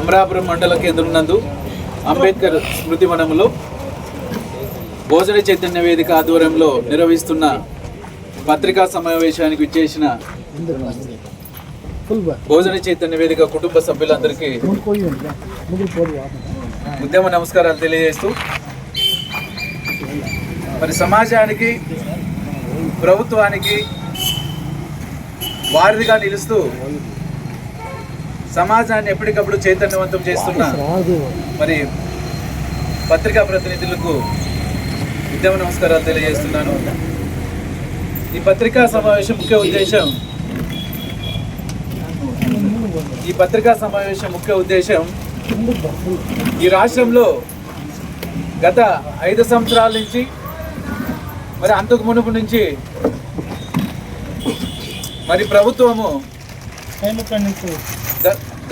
అమరాపురం మండల కేంద్రం నందు అంబేద్కర్ స్మృతి వనంలో భోజన చైతన్య వేదిక ఆధ్వర్యంలో నిర్వహిస్తున్న పత్రికా సమావేశానికి విచ్చేసిన భోజన చైతన్య వేదిక కుటుంబ సభ్యులందరికీ ఉద్యమ నమస్కారాలు తెలియజేస్తూ, మరి సమాజానికి ప్రభుత్వానికి వారిదిగా నిలుస్తూ సమాజాన్ని ఎప్పటికప్పుడు చైతన్యవంతం చేస్తున్న మరి పత్రికా ప్రతినిధులకు ఉద్యమ నమస్కారాలు తెలియజేస్తున్నాను. ఈ పత్రికా సమావేశం ముఖ్య ఉద్దేశం ఈ రాష్ట్రంలో గత 5 సంవత్సరాల నుంచి మరి అంతకు మునుపు నుంచి మరి ప్రభుత్వము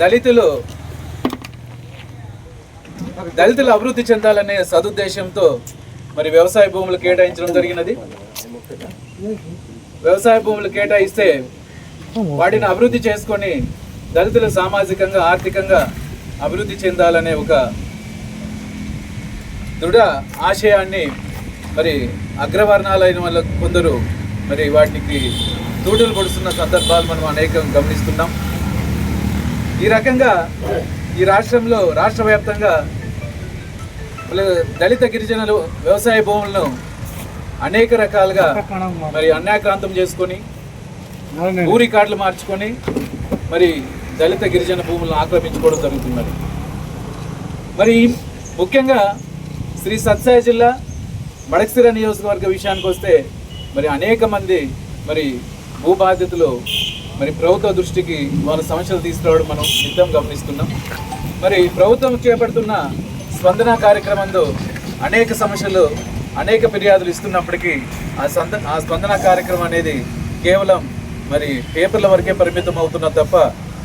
దళితులు అభివృద్ధి చెందాలనే సదుద్దేశంతో మరి వ్యవసాయ భూములు కేటాయించడం జరిగినది. వ్యవసాయ భూములు కేటాయిస్తే వాటిని అభివృద్ధి చేసుకొని దళితులు సామాజికంగా ఆర్థికంగా అభివృద్ధి చెందాలనే ఒక దృఢ ఆశయాన్ని మరి అగ్రవర్ణాలైన వాళ్ళ కొందరు మరి వాటికి తూటులు పొడుస్తున్న సందర్భాలు మనం అనేకం గమనిస్తున్నాం. ఈ రకంగా ఈ రాష్ట్రంలో రాష్ట్ర వ్యాప్తంగా దళిత గిరిజనులు వ్యవసాయ భూములను అనేక రకాలుగా మరి అన్యాక్రాంతం చేసుకొని భూ రికార్డులు మార్చుకొని మరి దళిత గిరిజన భూములను ఆక్రమించుకోవడం జరుగుతున్నది. మరి ముఖ్యంగా శ్రీ సత్సాయ జిల్లా మడకశిర నియోజకవర్గ విషయానికి వస్తే మరి అనేక మంది మరి భూ బాధ్యతలు మరి ప్రభుత్వ దృష్టికి వాళ్ళ సమస్యలు తీసుకురావడం మనం నిత్యం గమనిస్తున్నాం. మరి ప్రభుత్వం చేపడుతున్న స్పందన కార్యక్రమంలో అనేక సమస్యలు అనేక ఫిర్యాదులు ఇస్తున్నప్పటికీ ఆ స్పందన కార్యక్రమం అనేది కేవలం మరి పేపర్ల వరకే పరిమితం అవుతున్నా తప్ప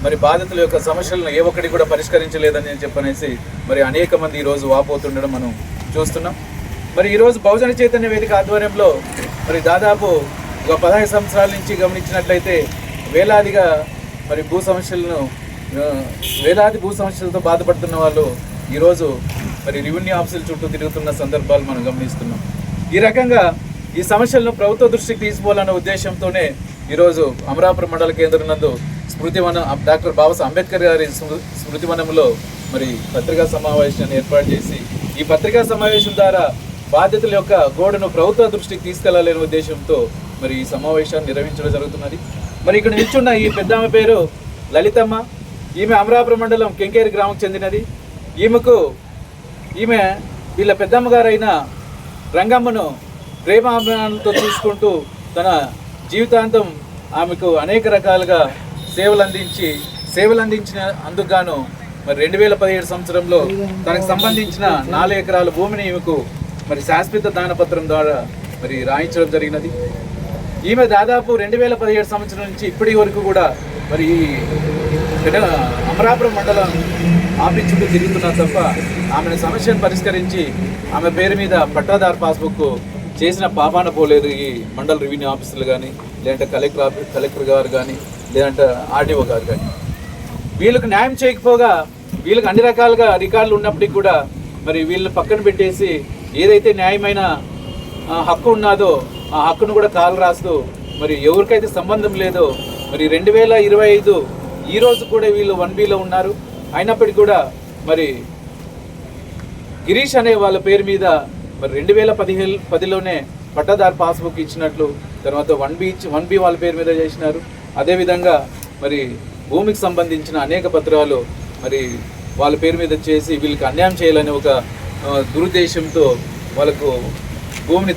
మరి బాధితుల యొక్క సమస్యలను ఏ ఒక్కటి కూడా పరిష్కరించలేదని చెప్పనేసి మరి అనేక మంది ఈరోజు వాపోతుండడం మనం చూస్తున్నాం. మరి ఈరోజు బహుజన చైతన్య వేదిక ఆధ్వర్యంలో మరి దాదాపు ఒక 15 సంవత్సరాల నుంచి గమనించినట్లయితే వేలాది భూ సమస్యలతో బాధపడుతున్న వాళ్ళు ఈరోజు మరి రెవెన్యూ ఆఫీసుల చుట్టూ తిరుగుతున్న సందర్భాలు మనం గమనిస్తున్నాం. ఈ రకంగా ఈ సమస్యలను ప్రభుత్వ దృష్టికి తీసుకోవాలన్న ఉద్దేశంతోనే ఈరోజు అమరాపురం మండల కేంద్రం నందు స్మృతివనం డాక్టర్ బాబాసాహెబ్ అంబేద్కర్ గారి స్మృతివనంలో మరి పత్రికా సమావేశాన్ని ఏర్పాటు చేసి ఈ పత్రికా సమావేశం ద్వారా బాధ్యతల యొక్క గోడను ప్రభుత్వ దృష్టికి తీసుకెళ్లాలనే ఉద్దేశంతో మరి ఈ సమావేశాన్ని నిర్వహించడం జరుగుతున్నది. మరి ఇక్కడ నిల్చున్న ఈ పెద్దమ్మ పేరు లలితమ్మ. ఈమె అమరాపురం మండలం కెంకేరి గ్రామం చెందినది. ఈమె వీళ్ళ పెద్దమ్మ గారైన రంగమ్మను ప్రేమాభిమానంతో చూసుకుంటూ తన జీవితాంతం ఆమెకు అనేక రకాలుగా సేవలు అందించిన అందుకు గాను మరి 2017 సంవత్సరంలో తనకు సంబంధించిన 4 ఎకరాల భూమిని ఈమెకు మరి శాశ్వత దానపత్రం ద్వారా మరి రాయించడం జరిగినది. ఈమె దాదాపు 2017 సంవత్సరం నుంచి ఇప్పటి వరకు కూడా మరి అమరాపురం మండలం ఆఫీస్ చుట్టూ తిరుగుతున్నా తప్ప ఆమెను సమస్యను పరిష్కరించి ఆమె పేరు మీద పట్టాదారు పాస్బుక్ చేసిన పాపాన పోలేదు ఈ మండల రెవెన్యూ ఆఫీసులు కానీ, లేదంటే కలెక్టర్ గారు కానీ, లేదంటే ఆర్డీఓ గారు కానీ. వీళ్ళకు న్యాయం చేయకపోగా వీళ్ళకి అన్ని రకాలుగా రికార్డులు ఉన్నప్పటికీ కూడా మరి వీళ్ళని పక్కన పెట్టేసి ఏదైతే న్యాయమైన హక్కు ఉన్నదో ఆ హక్కును కూడా కాలు రాస్తూ మరి ఎవరికైతే సంబంధం లేదో మరి 2025 ఈ రోజు కూడా వీళ్ళు 1Bలో ఉన్నారు. అయినప్పటికీ కూడా మరి గిరీష్ అనే వాళ్ళ పేరు మీద మరి 2010లోనే పట్టాదారు పాస్బుక్ ఇచ్చినట్లు, తర్వాత 1B వాళ్ళ పేరు మీద చేసినారు. అదేవిధంగా మరి భూమికి సంబంధించిన అనేక పత్రాలు మరి వాళ్ళ పేరు మీద చేసి వీళ్ళకి అన్యాయం చేయాలనే ఒక దురుద్దేశంతో వాళ్ళకు భూమిని